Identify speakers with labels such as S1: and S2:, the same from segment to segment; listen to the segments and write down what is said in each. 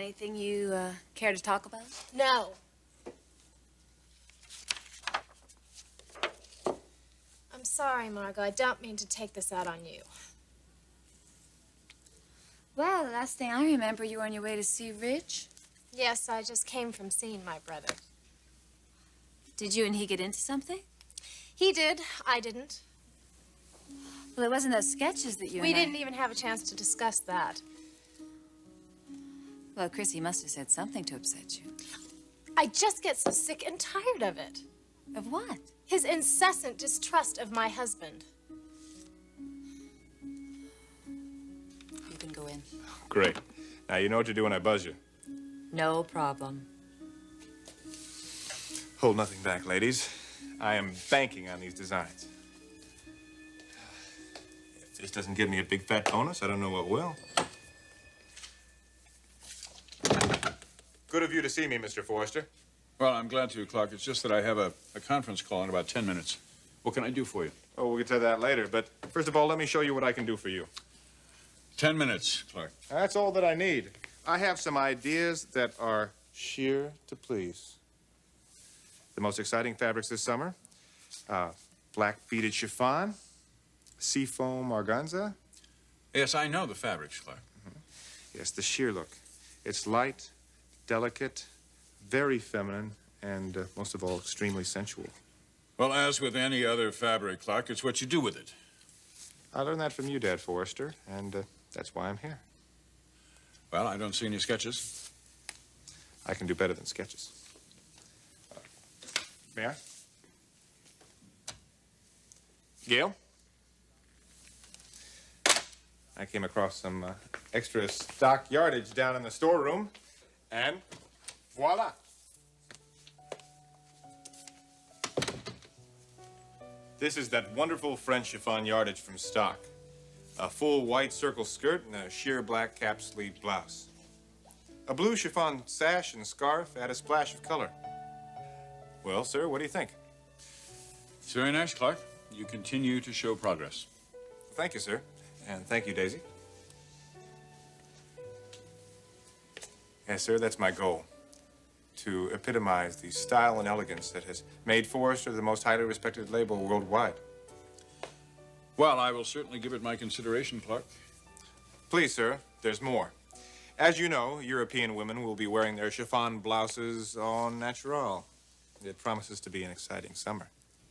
S1: Anything you care to talk about?
S2: No. I'm sorry, Margo. I don't mean to take this out on you.
S1: Well, the last thing I remember, you were on your way to see Rich.
S2: Yes, I just came from seeing my brother.
S1: Did you and he get into something?
S2: He did. I didn't.
S1: Well, it wasn't those sketches that you
S2: We didn't even have a chance to discuss that.
S1: Well, Chrissy must have said something to upset you.
S2: I just get so sick and tired of it.
S1: Of what?
S2: His incessant distrust of my husband.
S1: You can go in.
S3: Great. Now, you know what to do when I buzz you.
S1: No problem.
S3: Hold nothing back, ladies. I am banking on these designs. If this doesn't give me a big fat bonus, I don't know what will. Good of you to see me, Mr. Forrester.
S4: Well, I'm glad to, Clarke. It's just that I have a conference call in about 10 minutes. What can I do for you?
S3: Oh, we'll get to that later, but first of all, let me show you what I can do for you.
S4: 10 minutes, Clarke.
S3: That's all that I need. I have some ideas that are sheer to please. The most exciting fabrics this summer, black beaded chiffon, seafoam organza.
S4: Yes, I know the fabrics, Clarke.
S3: Yes, the sheer look. It's light, delicate, very feminine, and most of all, extremely sensual.
S4: Well, as with any other fabric, Clarke, it's what you do with it.
S3: I learned that from you, Dad Forrester, and that's why I'm here.
S4: Well, I don't see any sketches.
S3: I can do better than sketches. May I? Gail? I came across some extra stock yardage down in the storeroom, and voila. This is that wonderful French chiffon yardage from stock. A full white circle skirt and a sheer black cap-sleeve blouse. A blue chiffon sash and scarf add a splash of color. Well, sir, what do you think?
S4: It's very nice, Clarke. You continue to show progress.
S3: Thank you, sir. And thank you, Daisy. Yes, sir, that's my goal. To epitomize the style and elegance that has made Forrester the most highly respected label worldwide.
S4: Well, I will certainly give it my consideration, Clarke.
S3: Please, sir, there's more. As you know, European women will be wearing their chiffon blouses en natural. It promises to be an exciting summer.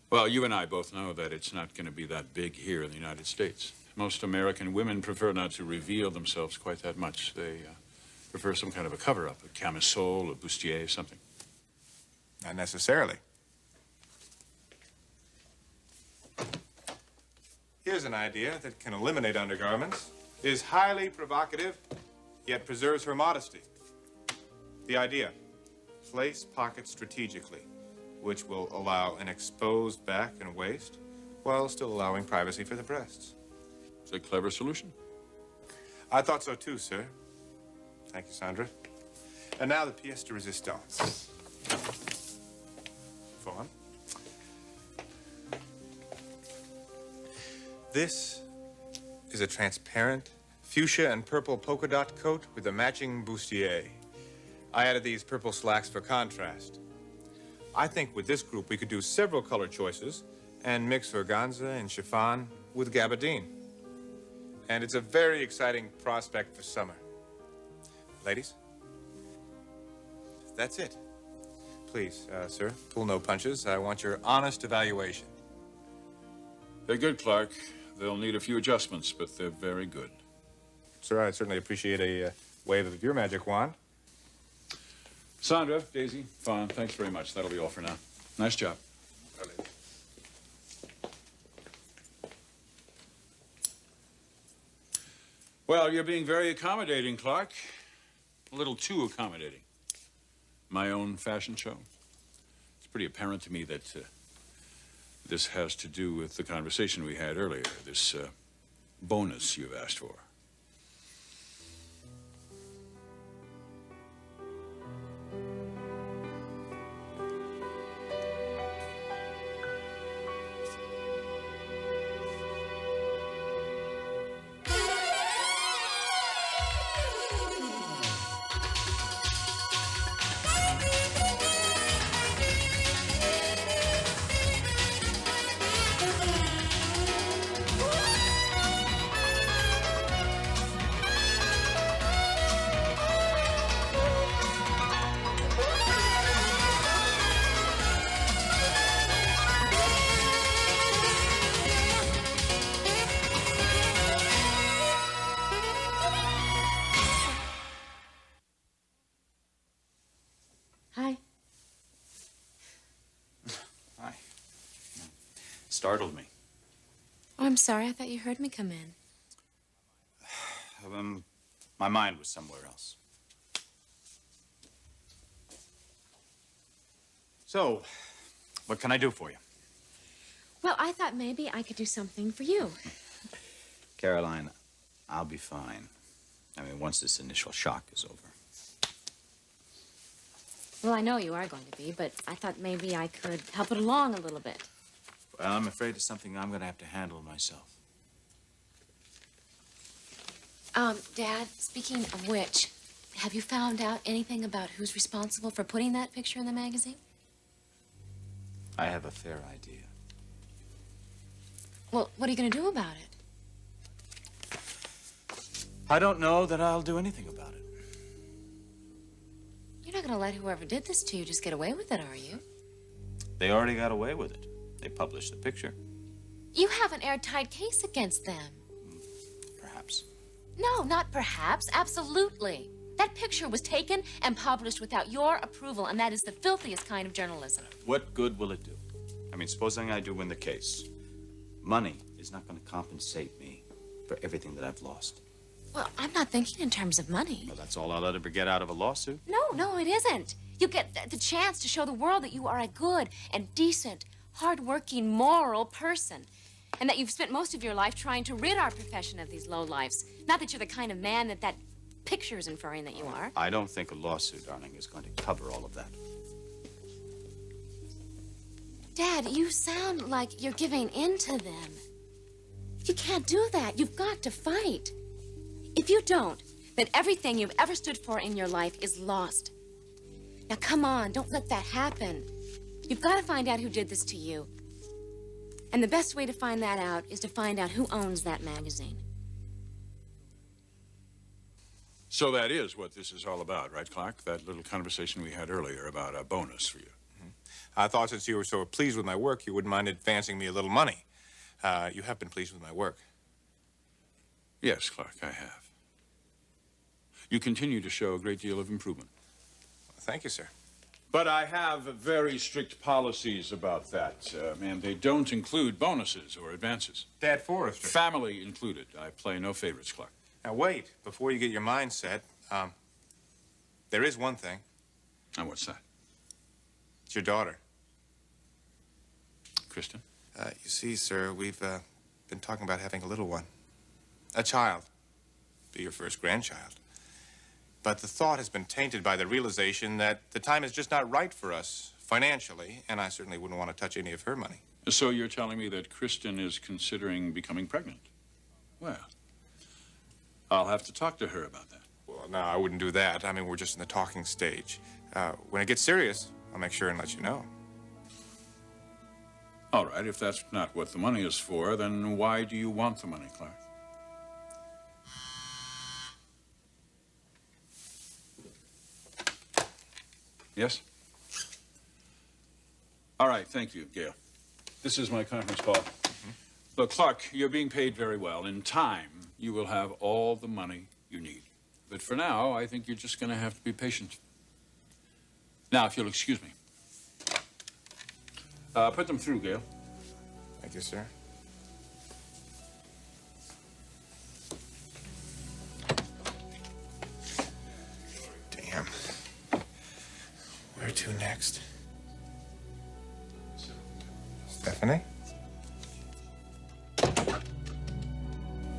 S4: Well, you and I both know that it's not going to be that big here in the United States. Most American women prefer not to reveal themselves quite that much. They prefer some kind of a cover-up, a camisole, a bustier, something.
S3: Not necessarily. Here's an idea that can eliminate undergarments, is highly provocative, yet preserves her modesty. The idea, place pockets strategically, which will allow an exposed back and waist, while still allowing privacy for the breasts.
S4: It's a clever solution.
S3: I thought so too, sir. Thank you, Sandra. And now the pièce de résistance. Fawn. This is a transparent fuchsia and purple polka dot coat with a matching bustier. I added these purple slacks for contrast. I think with this group we could do several color choices and mix organza and chiffon with gabardine. And it's a very exciting prospect for summer. Ladies, that's it. Please, sir, pull no punches. I want your honest evaluation.
S4: They're good, Clarke. They'll need a few adjustments, but they're very good.
S3: Sir, I'd certainly appreciate a wave of your magic wand.
S4: Sandra, Daisy, Fawn, thanks very much. That'll be all for now. Nice job. Well, you're being very accommodating, Clarke. A little too accommodating. My own fashion show. It's pretty apparent to me that this has to do with the conversation we had earlier, this bonus you've asked for. startled me.
S2: Oh, I'm sorry. I thought you heard me come in.
S4: My mind was somewhere else. So, what can I do for you?
S2: Well, I thought maybe I could do something for you.
S4: Caroline, I'll be fine. I mean, once this initial shock is over.
S2: Well, I know you are going to be, but I thought maybe I could help it along a little bit.
S4: Well, I'm afraid it's something I'm going to have to handle myself.
S2: Dad, speaking of which, have you found out anything about who's responsible for putting that picture in the magazine?
S4: I have a fair idea.
S2: Well, what are you going to do about it?
S4: I don't know that I'll do anything about it.
S2: You're not going to let whoever did this to you just get away with it, are you?
S4: They already got away with it. They published the picture.
S2: You have an airtight case against them.
S4: Perhaps.
S2: No, not perhaps. Absolutely. That picture was taken and published without your approval, and that is the filthiest kind of journalism.
S4: What good will it do? I mean, supposing I do win the case. Money is not going to compensate me for everything that I've lost.
S2: Well, I'm not thinking in terms of money.
S4: Well, that's all I'll ever get out of a lawsuit.
S2: No, it isn't. You get the chance to show the world that you are a good and decent, hard-working, moral person. And that you've spent most of your life trying to rid our profession of these lowlifes. Not that you're the kind of man that picture is inferring that you are.
S4: I don't think a lawsuit, darling, is going to cover all of that.
S2: Dad, you sound like you're giving in to them. You can't do that. You've got to fight. If you don't, then everything you've ever stood for in your life is lost. Now, come on, don't let that happen. You've got to find out who did this to you. And the best way to find that out is to find out who owns that magazine.
S4: So that is what this is all about, right, Clarke? That little conversation we had earlier about a bonus for you.
S3: I thought since you were so pleased with my work, you wouldn't mind advancing me a little money. You have been pleased with my work.
S4: Yes, Clarke, I have. You continue to show a great deal of improvement.
S3: Thank you, sir.
S4: But I have very strict policies about that, and they don't include bonuses or advances.
S3: Dad Forrester.
S4: Family included. I play no favorites, Clarke.
S3: Now, wait. Before you get your mind set, there is one thing.
S4: And what's that?
S3: It's your daughter.
S4: Kristen?
S3: You see, sir, we've been talking about having a little one. A child. Be your first grandchild. But the thought has been tainted by the realization that the time is just not right for us financially, and I certainly wouldn't want to touch any of her money.
S4: So you're telling me that Kristen is considering becoming pregnant? Well, I'll have to talk to her about that.
S3: Well, no, I wouldn't do that. I mean, we're just in the talking stage. When it gets serious, I'll make sure and let you know.
S4: All right, if that's not what the money is for, then why do you want the money, Clarke? Yes? All right, thank you, Gail. This is my conference call. Look, Clarke, you're being paid very well. In time, you will have all the money you need. But for now, I think you're just going to have to be patient. Now, if you'll excuse me. Put them through, Gail.
S3: Thank you, sir. Damn. Where to next? Stephanie?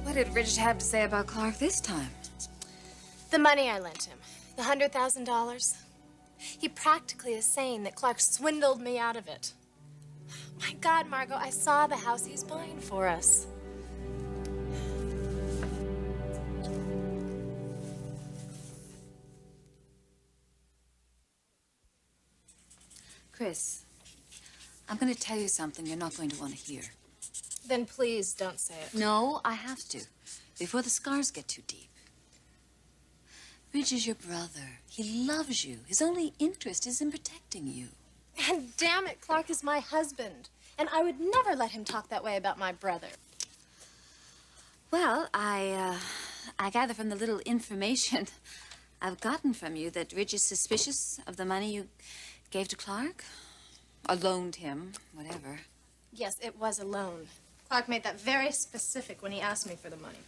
S1: What did Richard have to say about Clarke this time?
S2: The money I lent him, the $100,000. He practically is saying that Clarke swindled me out of it. My God, Margo, I saw the house he's buying for us.
S1: Chris, I'm going to tell you something you're not going to want to hear.
S2: Then please don't say it.
S1: No, I have to, before the scars get too deep. Ridge is your brother. He loves you. His only interest is in protecting you.
S2: And damn it, Clarke is my husband. And I would never let him talk that way about my brother.
S1: Well, I gather from the little information I've gotten from you that Ridge is suspicious of the money you gave to Clarke, or loaned him, whatever.
S5: Yes, it was a loan. Clarke made that very specific when he asked me for the money.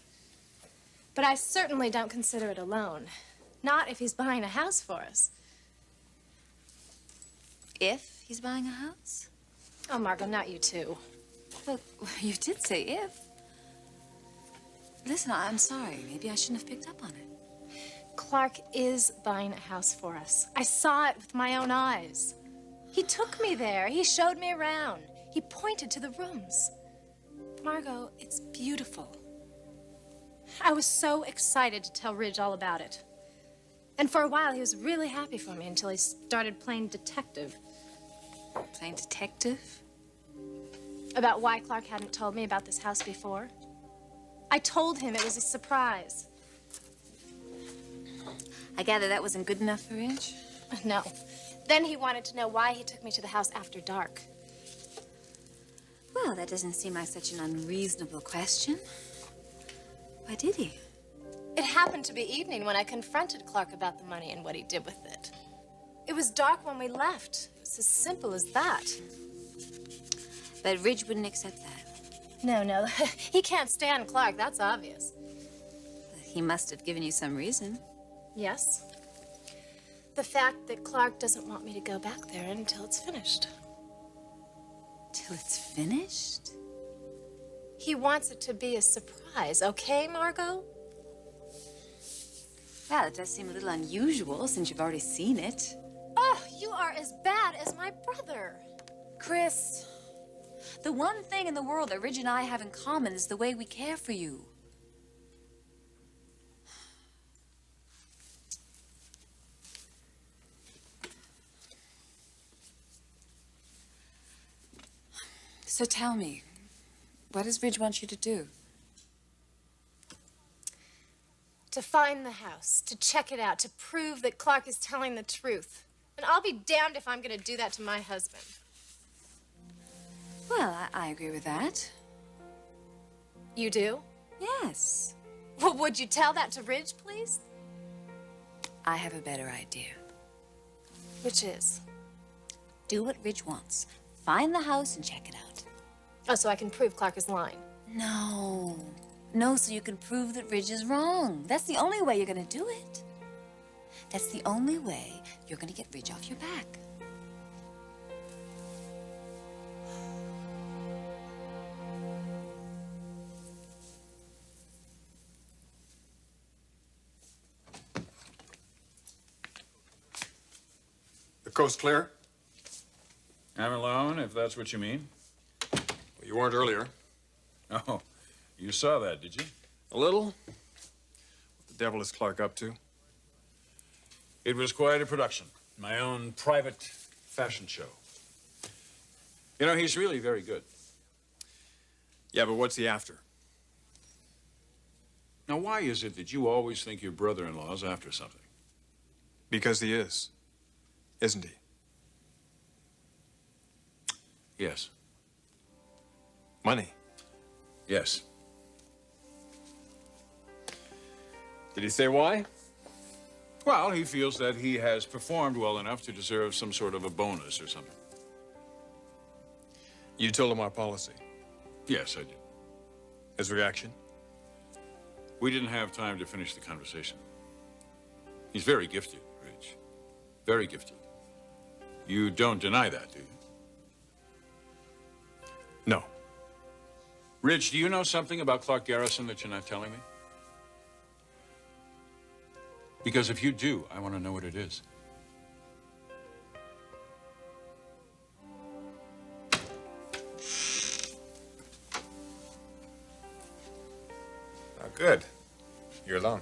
S5: But I certainly don't consider it a loan. Not if he's buying a house for us.
S1: If he's buying a house?
S5: Oh, Margo, not you too.
S1: Well, you did say if. Listen, I'm sorry. Maybe I shouldn't have picked up on it.
S5: Clarke is buying a house for us. I saw it with my own eyes. He took me there. He showed me around. He pointed to the rooms. Margo, it's beautiful. I was so excited to tell Ridge all about it. And for a while, he was really happy for me until he started playing detective.
S1: Playing detective?
S5: About why Clarke hadn't told me about this house before. I told him it was a surprise.
S1: I gather that wasn't good enough for Ridge?
S5: No. Then he wanted to know why he took me to the house after dark.
S1: Well, that doesn't seem like such an unreasonable question. Why did he?
S5: It happened to be evening when I confronted Clarke about the money and what he did with it. It was dark when we left. It was as simple as that.
S1: But Ridge wouldn't accept that.
S5: No. He can't stand Clarke, that's obvious.
S1: He must have given you some reason.
S5: Yes. The fact that Clarke doesn't want me to go back there until it's finished.
S1: Till it's finished?
S5: He wants it to be a surprise, okay, Margo?
S1: Well, it does seem a little unusual since you've already seen it.
S5: Oh, you are as bad as my brother.
S1: Chris, the one thing in the world that Ridge and I have in common is the way we care for you. So tell me, what does Ridge want you to do?
S5: To find the house, to check it out, to prove that Clarke is telling the truth. And I'll be damned if I'm going to do that to my husband.
S1: Well, I agree with that.
S5: You do?
S1: Yes.
S5: Well, would you tell that to Ridge, please?
S1: I have a better idea.
S5: Which is?
S1: Do what Ridge wants. Find the house and check it out.
S5: Oh, so I can prove Clarke is lying.
S1: No. No, so you can prove that Ridge is wrong. That's the only way you're going to do it. That's the only way you're going to get Ridge off your back.
S3: The coast clear?
S4: I'm alone, if that's what you mean.
S3: Well, you weren't earlier.
S4: Oh, you saw that, did you?
S3: A little? What the devil is Clarke up to?
S4: It was quite a production. My own private fashion show. You know, he's really very good.
S3: Yeah, but what's he after?
S4: Now, why is it that you always think your brother-in-law's after something?
S3: Because he is. Isn't he?
S4: Yes.
S3: Money.
S4: Yes.
S3: Did he say why?
S4: Well, he feels that he has performed well enough to deserve some sort of a bonus or something.
S3: You told him our policy.
S4: Yes, I did.
S3: His reaction?
S4: We didn't have time to finish the conversation. He's very gifted, Ridge. Very gifted. You don't deny that, do you?
S3: No.
S4: Ridge, do you know something about Clarke Garrison that you're not telling me? Because if you do, I want to know what it is.
S3: Oh, good. You're alone.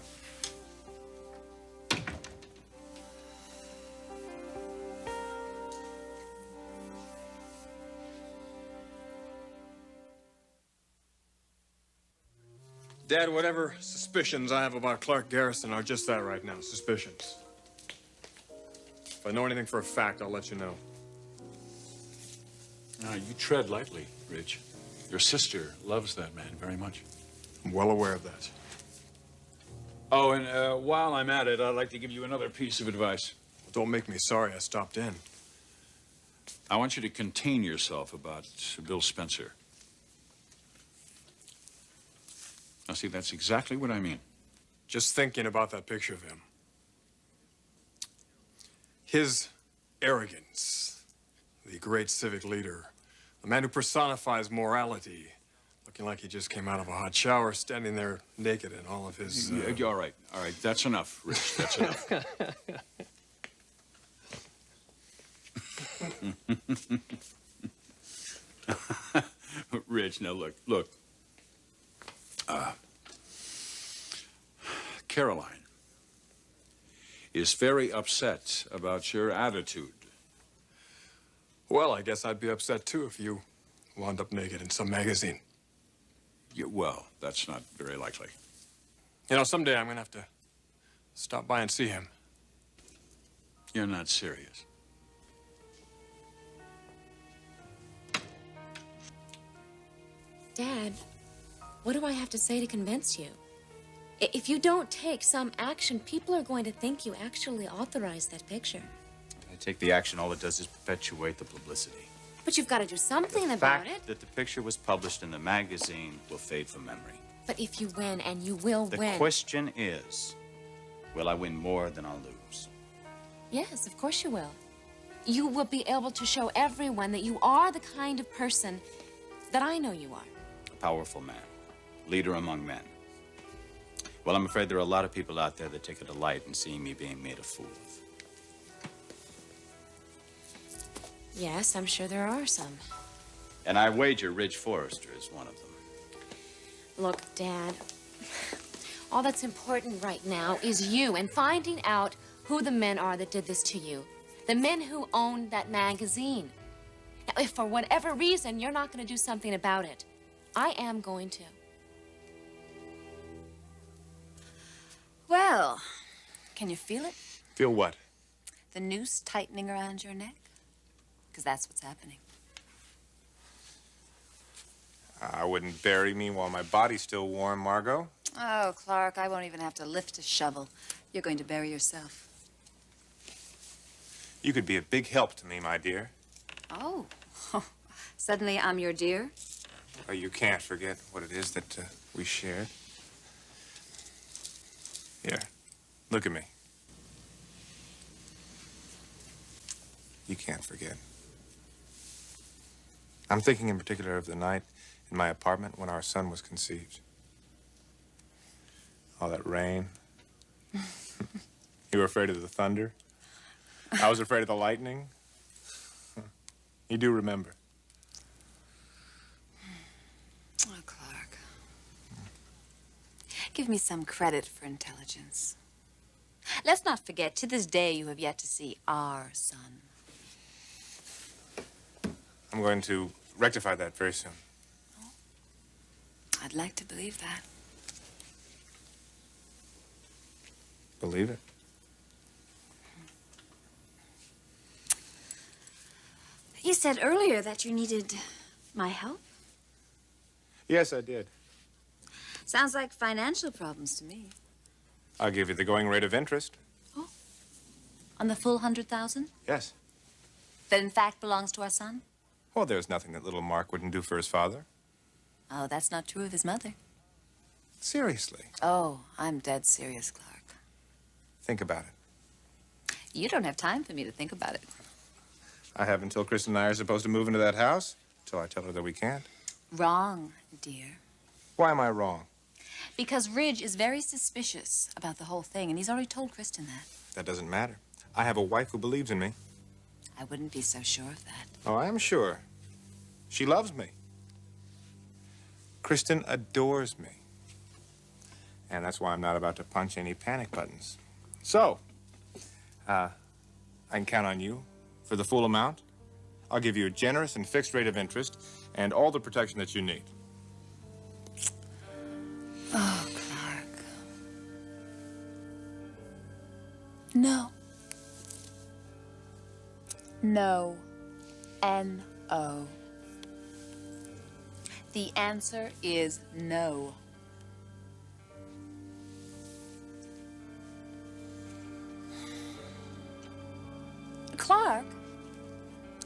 S3: Dad, whatever suspicions I have about Clarke Garrison are just that right now, suspicions. If I know anything for a fact, I'll let you know.
S4: Now, you tread lightly, Ridge. Your sister loves that man very much.
S3: I'm well aware of that.
S4: Oh, and while I'm at it, I'd like to give you another piece of advice.
S3: Don't make me sorry I stopped in.
S4: I want you to contain yourself about Bill Spencer. Now, see, that's exactly what I mean.
S6: Just thinking about that picture of him. His arrogance, the great civic leader, the man who personifies morality, looking like he just came out of a hot shower, standing there naked in all of his...
S4: All right, that's enough, Rich, that's enough. Rich, now look. Caroline is very upset about your attitude.
S6: Well, I guess I'd be upset too if you wound up naked in some magazine.
S4: Yeah, well, that's not very likely.
S6: You know, someday I'm gonna have to stop by and see him.
S4: You're not serious.
S2: Dad, what do I have to say to convince you? If you don't take some action, people are going to think you actually authorized that picture.
S7: If I take the action, all it does is perpetuate the publicity.
S2: But you've got to do something
S7: The
S2: about
S7: fact
S2: it.
S7: that the picture was published in the magazine will fade from memory.
S2: But if you win, and you will
S7: The
S2: win.
S7: question is, will I win more than I'll lose?
S2: Yes, of course you will. You will be able to show everyone that you are the kind of person that I know you are.
S7: A powerful man, leader among men. Well, I'm afraid there are a lot of people out there that take a delight in seeing me being made a fool of.
S2: Yes, I'm sure there are some.
S7: And I wager Ridge Forrester is one of them.
S2: Look, Dad, all that's important right now is you and finding out who the men are that did this to you. The men who owned that magazine. Now, if for whatever reason you're not going to do something about it, I am going to.
S1: Well, can you feel it?
S3: Feel what?
S1: The noose tightening around your neck? Because that's what's happening.
S3: I wouldn't bury me while my body's still warm, Margo.
S1: Oh, Clarke, I won't even have to lift a shovel. You're going to bury yourself.
S3: You could be a big help to me, my dear.
S1: Oh, suddenly I'm your dear?
S3: Oh, you can't forget what it is that we shared. Here, look at me. You can't forget. I'm thinking in particular of the night in my apartment when our son was conceived. All that rain. You were afraid of the thunder. I was afraid of the lightning. You do remember.
S1: Oh, Clarke. Give me some credit for intelligence. Let's not forget, to this day, you have yet to see our son.
S3: I'm going to rectify that very soon.
S1: I'd like to believe that.
S3: Believe it.
S1: You said earlier that you needed my help.
S3: Yes, I did.
S1: Sounds like financial problems to me.
S3: I'll give you the going rate of interest.
S1: Oh, on the full 100,000?
S3: Yes.
S1: That in fact belongs to our son?
S3: Well, there's nothing that little Mark wouldn't do for his father.
S1: Oh, that's not true of his mother.
S3: Seriously.
S1: Oh, I'm dead serious, Clarke.
S3: Think about it.
S1: You don't have time for me to think about it.
S3: I have until Kristen and I are supposed to move into that house, until I tell her that we can't.
S1: Wrong, dear.
S3: Why am I wrong?
S1: Because Ridge is very suspicious about the whole thing, and he's already told Kristen that.
S3: That doesn't matter. I have a wife who believes in me.
S1: I wouldn't be so sure of that.
S3: Oh, I am sure. She loves me. Kristen adores me. And that's why I'm not about to punch any panic buttons. So, I can count on you for the full amount. I'll give you a generous and fixed rate of interest and all the protection that you need.
S1: Oh, Clarke. No. No. N-O. The answer is no. Clarke,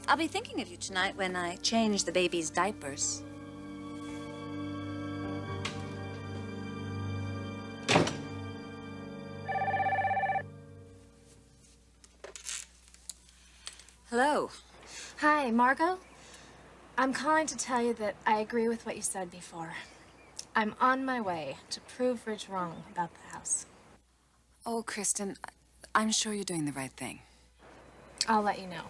S1: I'll be thinking of you tonight when I change the baby's diapers. Hello.
S5: Hi, Margo. I'm calling to tell you that I agree with what you said before. I'm on my way to prove Ridge wrong about the house.
S1: Oh, Kristen, I'm sure you're doing the right thing.
S5: I'll let you know.